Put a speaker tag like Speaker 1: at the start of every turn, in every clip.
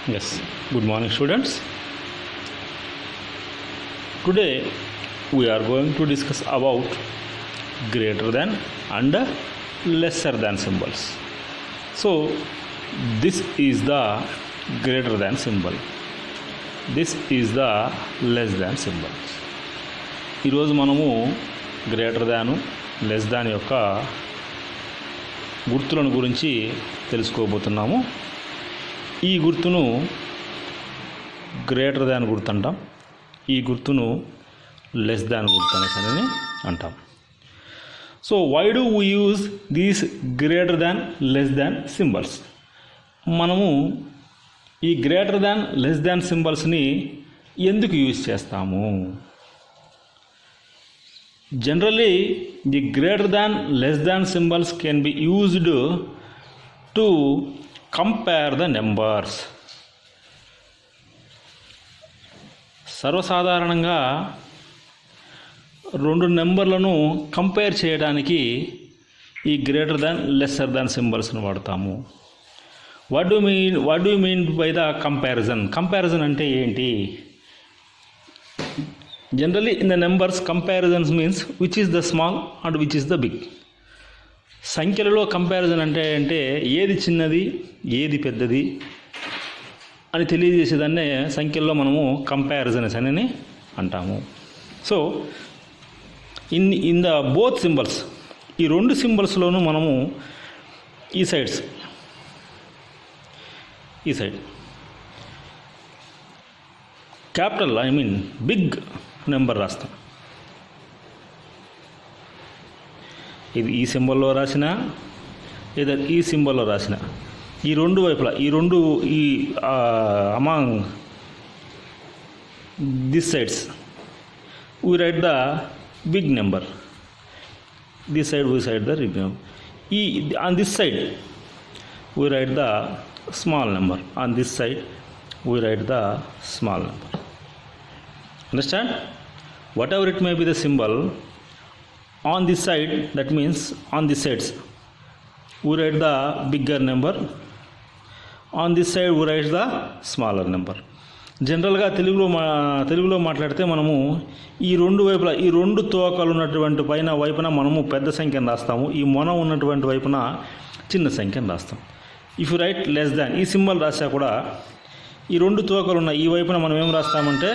Speaker 1: Yes, good morning, students. Today we are going to discuss about greater than and lesser than symbols. So, this is the greater than symbol. This is the less than symbol. ఈరోజు మనము greater దాను less than యొక్క గుర్తులను గురించి తెలుసుకోబోతున్నాము. ఈ గుర్తును greater than గుర్తు అంటాం. ఈ గుర్తును లెస్ దాన్ గుర్తు అనేసి అంటాం. So why do we use these greater than less than symbols? మనము ఈ గ్రేటర్ దాన్ లెస్ దాన్ సింబల్స్ని ఎందుకు యూజ్ చేస్తాము? Generally, the greater than less than symbols can be used to compare the numbers. సర్వసాధారణంగా రెండు నెంబర్లను కంపేర్ చేయడానికి ఈ గ్రేటర్ దాన్ లెస్సర్ దాన్ సింబల్స్ని వాడతాము. What do mean by the comparison? Comparison అంటే ఏంటి? Generally in the numbers, comparisons means which is the small and which is the big. సంఖ్యలలో comparison అంటే ఏది చిన్నది ఏది పెద్దది అని తెలియజేసేదాన్నే సంఖ్యల్లో మనము కంపారిజన్స్ అని అంటాము. So in the both symbols, ఈ రెండు సింబల్స్లోనూ మనము ఈ సైడ్ క్యాపిటల్ బిగ్ నెంబర్ రాస్తాం. ఇది ఈ సింబల్లో రాసిన లేదా ఈ సింబల్లో రాసిన ఈ రెండు వైపులా ఈ among this sides we write the big number, this side we side the big number. ఈ on this side we write the small number, on this side we write the small number. Understand? Whatever it may be the symbol, on this side, that means on this sides, we write the bigger number. On this side, we write the smaller number. జనరల్గా తెలుగులో మాట్లాడితే మనము ఈ రెండు వైపులా ఈ రెండు తోకలు ఉన్నటువంటి వైపున మనము పెద్ద సంఖ్యను రాస్తాము. ఈ మొన ఉన్నటువంటి వైపున చిన్న సంఖ్యను రాస్తాం. If you right less than, ఈ సింబల్ రాసా కూడా ఈ రెండు తోకలు ఉన్న ఈ వైపున మనం ఏం రాస్తామంటే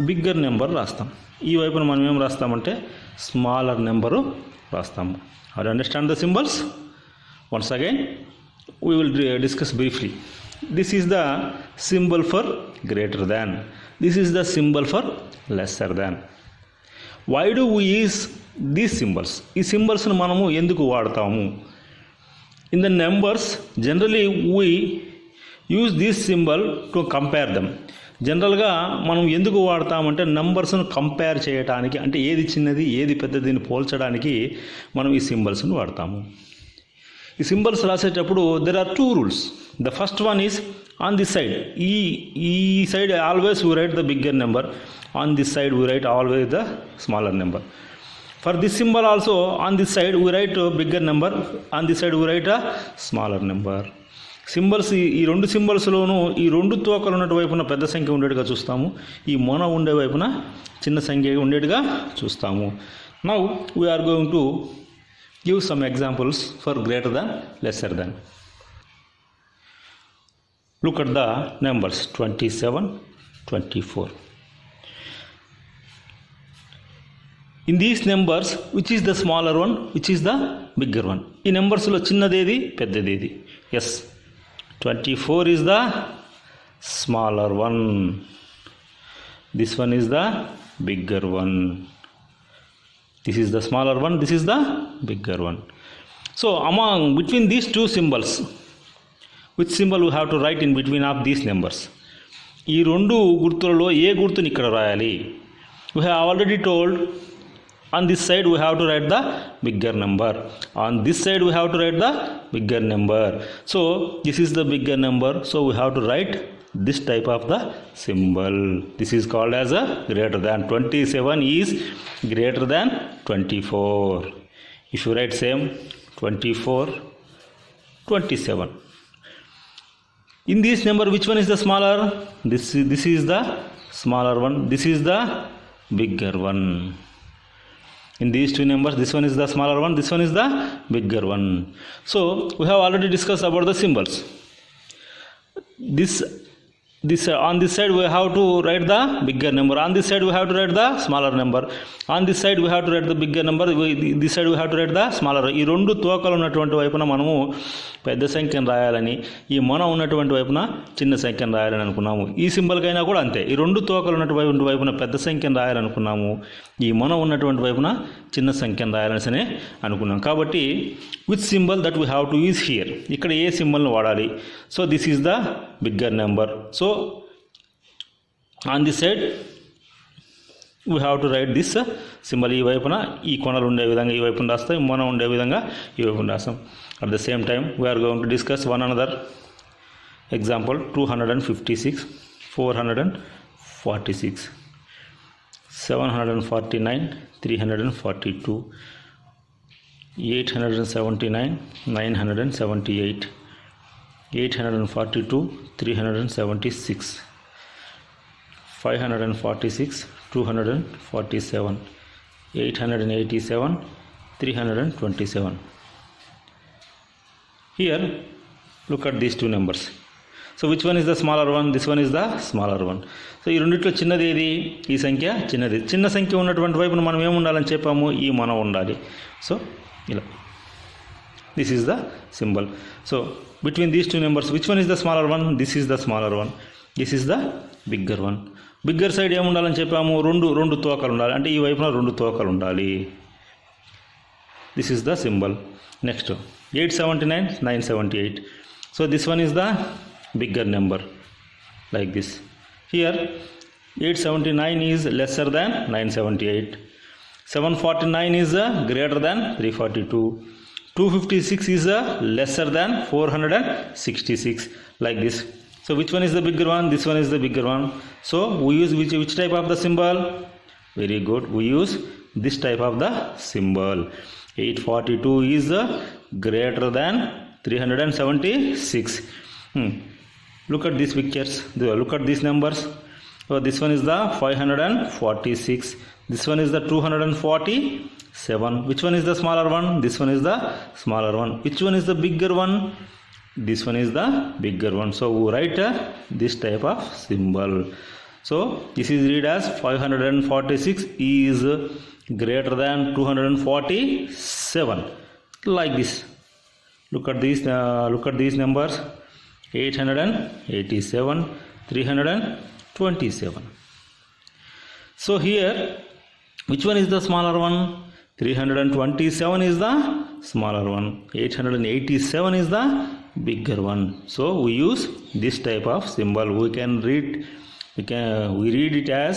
Speaker 1: బిగ్గర్ నెంబర్ రాస్తాం. ఈ వైపున మనం ఏం రాస్తామంటే స్మాలర్ నెంబరు రాస్తాము. Are you understand the symbols? Once again we will discuss briefly. This is the symbol for greater than, this is the symbol for lesser than. Why do we use these symbols? ఈ సింబల్స్ను మనము ఎందుకు వాడతాము? In the numbers generally we use this symbol to compare them. జనరల్గా మనం ఎందుకు వాడతామంటే నంబర్స్ను compare చేయడానికి, అంటే ఏది చిన్నది ఏది పెద్దదిని పోల్చడానికి మనం ఈ సింబల్స్ను వాడతాము. ఈ సింబల్స్ రాసేటప్పుడు there are 2 rules. The first one is on this side, ఈ side always we write the bigger number, on this side we write always the smaller number. For this symbol also on this side we write bigger number, on this side we write a smaller number. Symbols ఈ రెండు సింబల్స్లోనూ ఈ రెండు తోకలు ఉన్నటు వైపున పెద్ద సంఖ్య ఉండేట్టుగా చూస్తాము, ఈ మొన ఉండే వైపున చిన్న సంఖ్య ఉండేట్టుగా చూస్తాము. Now we are going to give some examples for greater than lesser than. Look at the numbers 27, 24. In these numbers, which is the smaller one, which is the bigger one? ఈ నెంబర్స్లో చిన్నదేది పెద్దదేది? Yes, 24 is the smaller one. This one is the bigger one. This is the smaller one, this is the bigger one. So between these two symbols, which symbol we have to write in between of these numbers? ఈ రెండు గుర్తులలో ఏ గుర్తుని ఇక్కడ రాయాలి? We have already told on this side we have to write the bigger number, on this side we have to write the bigger number. So this is the bigger number, so we have to write this type of the symbol. This is called as a greater than. 27 is greater than 24. If you write same 24, 27. In this number, which one is the smaller? This is the smaller one. This is the bigger one. In these two numbers, this one is the smaller one, this one is the bigger one. So we have already discussed about the symbols. This on this side we have to write the bigger number, on this side we have to write the smaller number, on this side we have to write the bigger number, this side we have to write the smaller. ఈ రెండు తోకలు ఉన్నటువంటి వైపున మనము పెద్ద సంఖ్యను రాయాలని, ఈ మొన ఉన్నటువంటి వైపున చిన్న సంఖ్యను రాయాలని అనుకున్నాము. ఈ సింబల్కైనా కూడా అంతే. ఈ రెండు తోకలు ఉన్నటువంటి వైపున పెద్ద సంఖ్యను రాయాలనుకున్నాము, ఈ మొన ఉన్నటువంటి వైపున చిన్న సంఖ్యను రాయాలని అనుకున్నాం. కాబట్టి which symbol that we have to use here, ఇక్కడ ఏ సింబల్ని వాడాలి? So this is the bigger number. So on this side we have to right this symbol. ఈ వైపున ఈ కొనలు ఉండే విధంగా ఈ వైపున రాస్తాం, మొన ఉండే విధంగా ఈ వైపున రాస్తాం. At the same time we are going to discuss one another example. 256, 446, 749, 342, 879, 978, 842, 376, 546, 247, 887, 327. Here look at these two numbers. So which one is the smaller one? This one is the smaller one. So ఈ రెండిట్లో చిన్నది ఏది? ఈ సంఖ్య చిన్నది. చిన్న సంఖ్య ఉన్నటువంటి వైపున మనం ఏమి ఉండాలని చెప్పాము? ఈ మొన ఉండాలి. సో ఇలా this is the symbol. So between these two numbers which one is the smaller one? This is the smaller one, this is the bigger one. Bigger side ఏముండాలని చెప్పాము? రెండు తోకలు ఉండాలి, అంటే ఈ వైపున రెండు తోకలు ఉండాలి. This is the symbol. Next 879, 978. So this one is the bigger number, like this. Here 879 is lesser than 978, 749 is greater than 342, 256 is lesser than 466, like this. So which one is the bigger one? This one is the bigger one. So we use which type of the symbol? Very good, we use this type of the symbol. 842 is greater than 376. Look at these pictures, look at these numbers. So this one is the 546, this one is the 247. Which one is the smaller one? This one is the smaller one. Which one is the bigger one? This one is the bigger one. So we write this type of symbol. So this is read as 546 is greater than 247, like this. Look at these numbers. 887, 327. So here which one is the smaller one? 327 is the smaller one, 887 is the bigger one. So we use this type of symbol. We read it as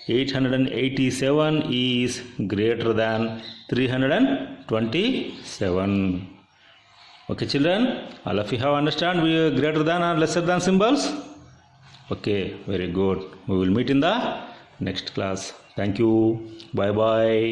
Speaker 1: 887 is greater than 327. Okay children, all of you have understand we greater than or lesser than symbols? Okay, very good. We will meet in the next class. Thank you. Bye bye.